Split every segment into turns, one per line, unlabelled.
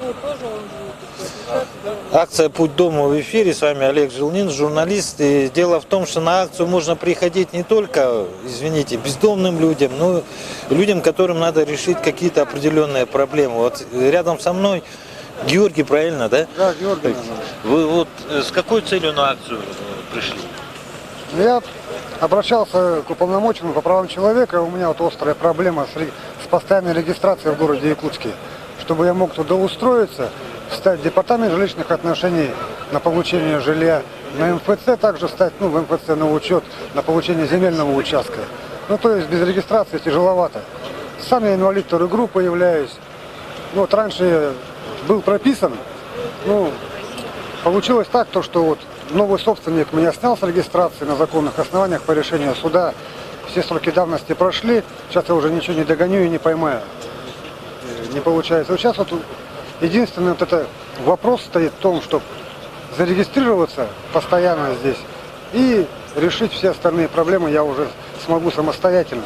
Ну, тоже он же
Акция «Путь дома» в эфире. С вами Олег Жилнин, журналист. И дело в том, что на акцию можно приходить не только, извините, бездомным людям, но и людям, которым надо решить какие-то определенные проблемы. Вот рядом со мной Георгий, правильно, да?
Да, Георгий.
Вы вот с какой целью на акцию пришли?
Я обращался к уполномоченному по правам человека. У меня вот острая проблема с постоянной регистрацией в городе Якутске. Чтобы я мог туда устроиться, встать в департамент жилищных отношений на получение жилья, на МФЦ также встать, в МФЦ на учет, на получение земельного участка. То есть без регистрации тяжеловато. Сам я инвалид второй группы являюсь. Вот раньше я был прописан, получилось так, что вот новый собственник меня снял с регистрации на законных основаниях по решению суда. Все сроки давности прошли, сейчас я уже ничего не догоню и не поймаю. Не получается. Вот сейчас вот единственный вопрос стоит в том, чтобы зарегистрироваться постоянно здесь и решить все остальные проблемы я уже смогу самостоятельно.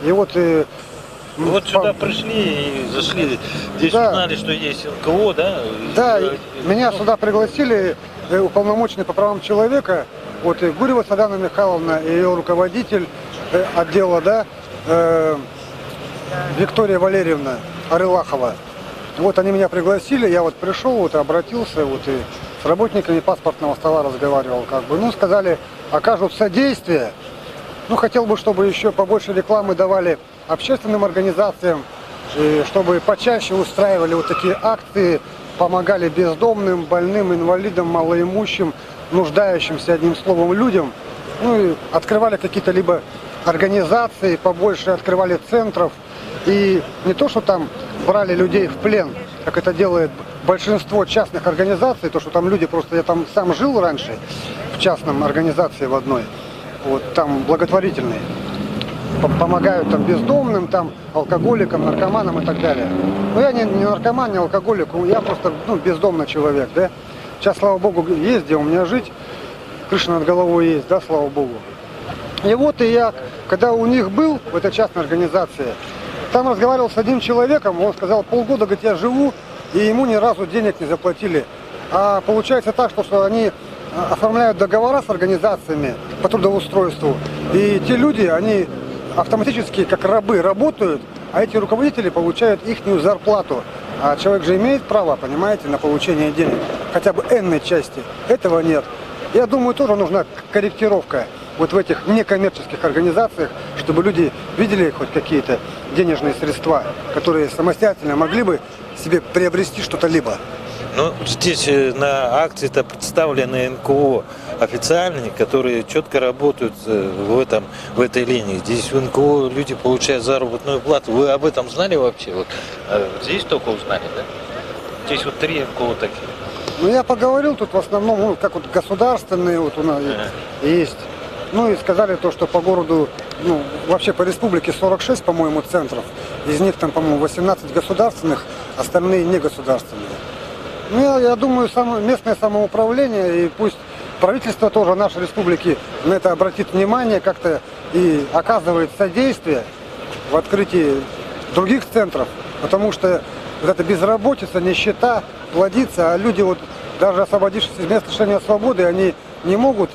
И вот
сюда пришли и зашли, здесь
да.
узнали, что есть НКО, да?
Да, меня сюда пригласили уполномоченный по правам человека, вот и Гурьева Садана Михайловна и ее руководитель отдела, да, Виктория Валерьевна Арылахова. Вот они меня пригласили, я вот пришел, вот обратился, вот и с работниками паспортного стола разговаривал, сказали, окажут содействие. Хотел бы, чтобы еще побольше рекламы давали общественным организациям, и чтобы почаще устраивали вот такие акции, помогали бездомным, больным, инвалидам, малоимущим, нуждающимся, одним словом, людям. И открывали какие-то либо организации, побольше открывали центров. И не то, что там брали людей в плен, как это делает большинство частных организаций, то, что там люди просто, я там сам жил раньше в частном организации в одной, вот там благотворительной, помогают там бездомным, там алкоголикам, наркоманам и так далее. Но я не наркоман, не алкоголик, я просто бездомный человек, да. Сейчас, слава богу, есть где у меня жить, крыша над головой есть, да, слава богу. И вот и я, когда у них был в этой частной организации, там разговаривал с одним человеком, он сказал, полгода, говорит, я живу, и ему ни разу денег не заплатили. А получается так, что они оформляют договора с организациями по трудоустройству, и те люди, они автоматически как рабы работают, а эти руководители получают ихнюю зарплату. А человек же имеет право, понимаете, на получение денег, хотя бы энной части. Этого нет. Я думаю, тоже нужна корректировка вот в этих некоммерческих организациях, чтобы люди видели хоть какие-то денежные средства, которые самостоятельно могли бы себе приобрести что-то либо.
Здесь на акции-то представлены НКО официальные, которые четко работают в этой линии. Здесь в НКО люди получают заработную плату. Вы об этом знали вообще? Вот, здесь только узнали, да? Здесь вот 3 НКО такие.
Я поговорил тут в основном, как вот государственные вот у нас есть. И сказали то, что по городу, вообще по республике 46, по-моему, центров. Из них там, по-моему, 18 государственных, остальные негосударственные. Я думаю, местное самоуправление и пусть правительство тоже нашей республики на это обратит внимание как-то и оказывает содействие в открытии других центров, потому что вот эта безработица, нищета плодится, а люди вот даже освободившись из мест лишения свободы, они не могут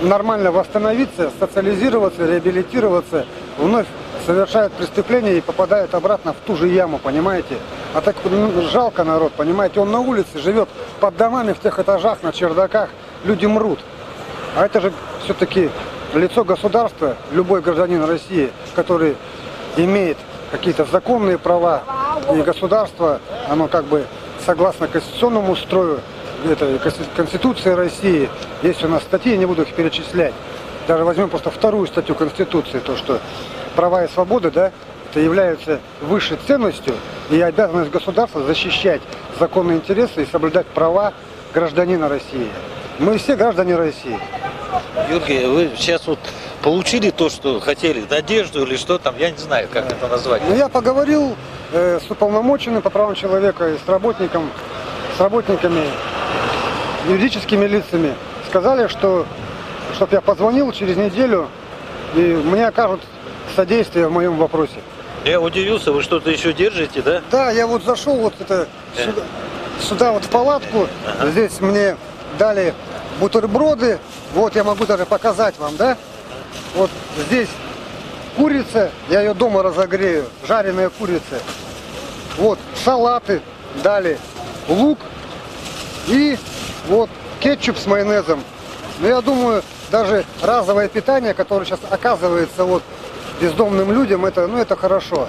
нормально восстановиться, социализироваться, реабилитироваться, вновь совершают преступления и попадают обратно в ту же яму, понимаете? А так жалко народ, понимаете? Он на улице живет под домами в тех этажах, на чердаках, люди мрут. А это же все-таки лицо государства, любой гражданин России, который имеет какие-то законные права, и государство, оно согласно конституционному строю, это Конституции России, есть у нас статьи, я не буду их перечислять. Даже возьмем просто 2-ю статью Конституции, то, что права и свободы, да, это являются высшей ценностью, и обязанность государства защищать законные интересы и соблюдать права гражданина России. Мы все граждане России.
Георгий, вы сейчас вот получили то, что хотели, надежду или что там, я не знаю, как это назвать.
Я поговорил с уполномоченным по правам человека и с работниками, юридическими лицами. Сказали, что чтоб я позвонил через неделю, и мне окажут содействие в моем вопросе.
Я удивился, вы что-то еще держите, да?
Да, я вот зашел вот это сюда вот в палатку. Здесь мне дали бутерброды. Вот я могу даже показать вам, да? Вот здесь курица, я ее дома разогрею, жареная курица. Вот салаты дали, лук и вот кетчуп с майонезом. Но я думаю, даже разовое питание, которое сейчас оказывается вот бездомным людям, это хорошо.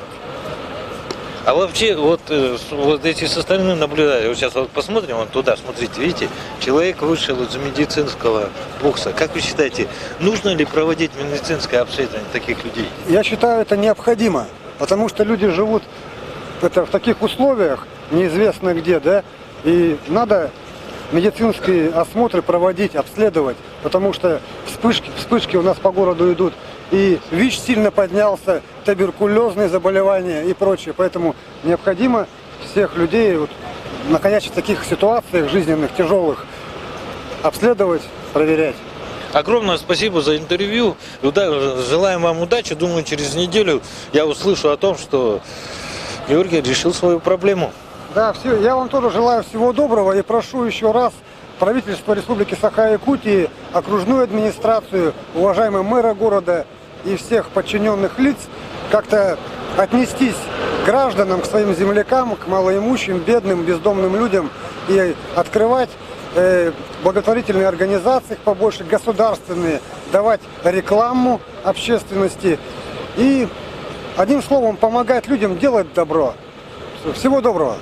А вообще, вот эти со стороны наблюдали, вот сейчас вот посмотрим, вон туда, смотрите, видите, человек вышел из медицинского бокса. Как вы считаете, нужно ли проводить медицинское обследование таких людей?
Я считаю, это необходимо, потому что люди живут в таких условиях, неизвестно где, да, и надо медицинские осмотры проводить, обследовать, потому что вспышки у нас по городу идут, и ВИЧ сильно поднялся, туберкулезные заболевания и прочее, поэтому необходимо всех людей, вот, находящихся в таких ситуациях жизненных, тяжелых, обследовать, проверять.
Огромное спасибо за интервью. Желаем вам удачи. Думаю, через неделю я услышу о том, что Георгий решил свою проблему.
Да, все. Я вам тоже желаю всего доброго и прошу еще раз правительство Республики Саха-Якутии, окружную администрацию, уважаемого мэра города и всех подчиненных лиц как-то отнестись к гражданам, к своим землякам, к малоимущим, бедным, бездомным людям и открывать благотворительные организации побольше, государственные, давать рекламу общественности и, одним словом, помогать людям делать добро. Всего доброго!